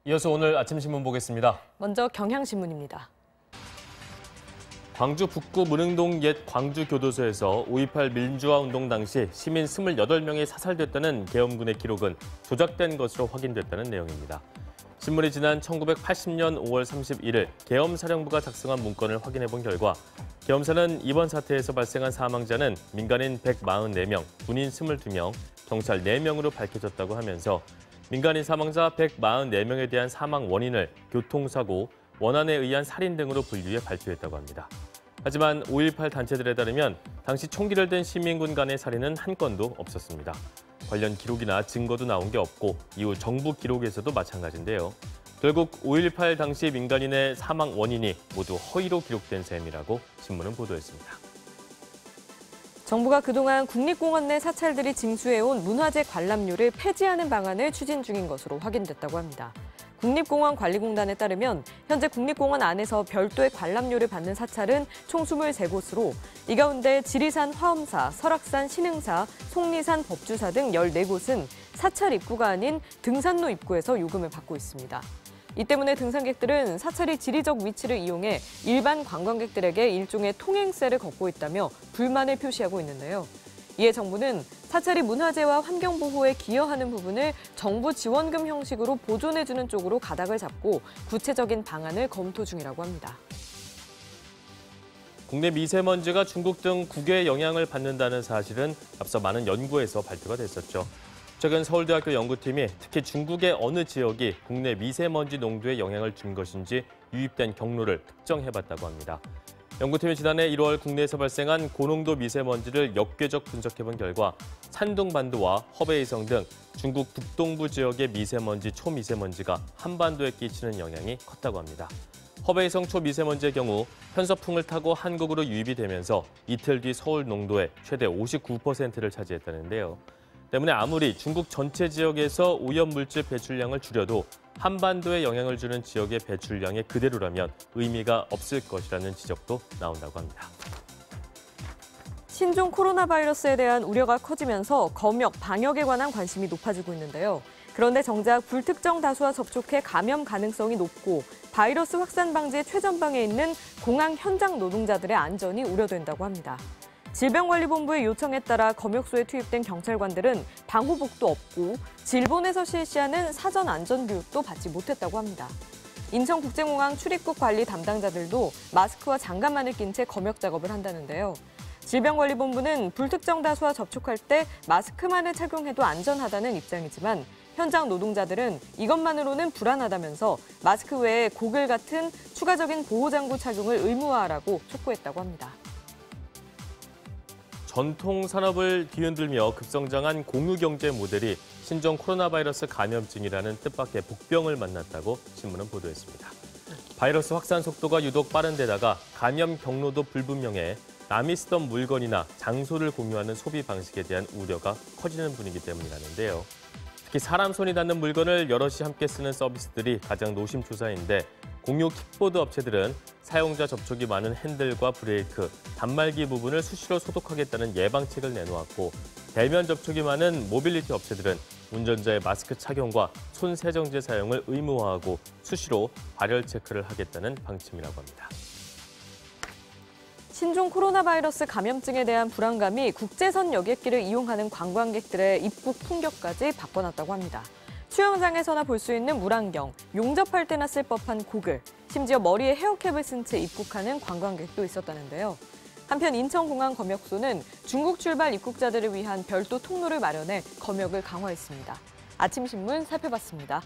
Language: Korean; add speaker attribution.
Speaker 1: 이어서 오늘 아침 신문 보겠습니다.
Speaker 2: 먼저 경향신문입니다.
Speaker 1: 광주 북구 문흥동 옛 광주교도소에서 5.18 민주화 운동 당시 시민 28명이 사살됐다는 계엄군의 기록은 조작된 것으로 확인됐다는 내용입니다. 신문이 지난 1980년 5월 31일 계엄사령부가 작성한 문건을 확인해 본 결과 계엄사는 이번 사태에서 발생한 사망자는 민간인 144명, 군인 22명, 경찰 4명으로 밝혀졌다고 하면서 민간인 사망자 144명에 대한 사망 원인을 교통사고, 원한에 의한 살인 등으로 분류해 발표했다고 합니다. 하지만 5.18 단체들에 따르면 당시 총기를 든 시민군 간의 살인은 한 건도 없었습니다. 관련 기록이나 증거도 나온 게 없고 이후 정부 기록에서도 마찬가지인데요. 결국 5.18 당시 민간인의 사망 원인이 모두 허위로 기록된 셈이라고 신문은 보도했습니다.
Speaker 2: 정부가 그동안 국립공원 내 사찰들이 징수해온 문화재 관람료를 폐지하는 방안을 추진 중인 것으로 확인됐다고 합니다. 국립공원관리공단에 따르면 현재 국립공원 안에서 별도의 관람료를 받는 사찰은 총 23곳으로 이 가운데 지리산 화엄사, 설악산 신흥사, 속리산 법주사 등 14곳은 사찰 입구가 아닌 등산로 입구에서 요금을 받고 있습니다. 이 때문에 등산객들은 사찰이 지리적 위치를 이용해 일반 관광객들에게 일종의 통행세를 걷고 있다며 불만을 표시하고 있는데요. 이에 정부는 사찰이 문화재와 환경보호에 기여하는 부분을 정부 지원금 형식으로 보존해주는 쪽으로 가닥을 잡고 구체적인 방안을 검토 중이라고 합니다.
Speaker 1: 국내 미세먼지가 중국 등 국외에 영향을 받는다는 사실은 앞서 많은 연구에서 발표가 됐었죠. 최근 서울대학교 연구팀이 특히 중국의 어느 지역이 국내 미세먼지 농도에 영향을 준 것인지 유입된 경로를 특정해봤다고 합니다. 연구팀이 지난해 1월 국내에서 발생한 고농도 미세먼지를 역궤적 분석해본 결과 산둥반도와 허베이성 등 중국 북동부 지역의 미세먼지, 초미세먼지가 한반도에 끼치는 영향이 컸다고 합니다. 허베이성 초미세먼지의 경우 편서풍을 타고 한국으로 유입이 되면서 이틀 뒤 서울 농도의 최대 59%를 차지했다는데요. 때문에 아무리 중국 전체 지역에서 오염물질 배출량을 줄여도 한반도에 영향을 주는 지역의 배출량이 그대로라면 의미가 없을 것이라는 지적도 나온다고 합니다.
Speaker 2: 신종 코로나 바이러스에 대한 우려가 커지면서 검역, 방역에 관한 관심이 높아지고 있는데요. 그런데 정작 불특정 다수와 접촉해 감염 가능성이 높고 바이러스 확산 방지의 최전방에 있는 공항 현장 노동자들의 안전이 우려된다고 합니다. 질병관리본부의 요청에 따라 검역소에 투입된 경찰관들은 방호복도 없고 질본에서 실시하는 사전 안전교육도 받지 못했다고 합니다. 인천국제공항 출입국 관리 담당자들도 마스크와 장갑만을 낀 채 검역 작업을 한다는데요. 질병관리본부는 불특정 다수와 접촉할 때 마스크만을 착용해도 안전하다는 입장이지만 현장 노동자들은 이것만으로는 불안하다면서 마스크 외에 고글 같은 추가적인 보호장구 착용을 의무화하라고 촉구했다고 합니다.
Speaker 1: 전통 산업을 뒤흔들며 급성장한 공유경제 모델이 신종 코로나 바이러스 감염증이라는 뜻밖의 복병을 만났다고 신문은 보도했습니다. 바이러스 확산 속도가 유독 빠른 데다가 감염 경로도 불분명해 남이 쓰던 물건이나 장소를 공유하는 소비 방식에 대한 우려가 커지는 분위기 때문이라는데요. 특히 사람 손이 닿는 물건을 여럿이 함께 쓰는 서비스들이 가장 노심초사인데 공유 킥보드 업체들은 사용자 접촉이 많은 핸들과 브레이크, 단말기 부분을 수시로 소독하겠다는 예방책을 내놓았고 대면 접촉이 많은 모빌리티 업체들은 운전자의 마스크 착용과 손 세정제 사용을 의무화하고 수시로 발열 체크를 하겠다는 방침이라고 합니다.
Speaker 2: 신종 코로나 바이러스 감염증에 대한 불안감이 국제선 여객기를 이용하는 관광객들의 입국 풍경까지 바꿔놨다고 합니다. 수영장에서나 볼 수 있는 물안경, 용접할 때나 쓸 법한 고글, 심지어 머리에 헤어캡을 쓴 채 입국하는 관광객도 있었다는데요. 한편 인천공항 검역소는 중국 출발 입국자들을 위한 별도 통로를 마련해 검역을 강화했습니다. 아침 신문 살펴봤습니다.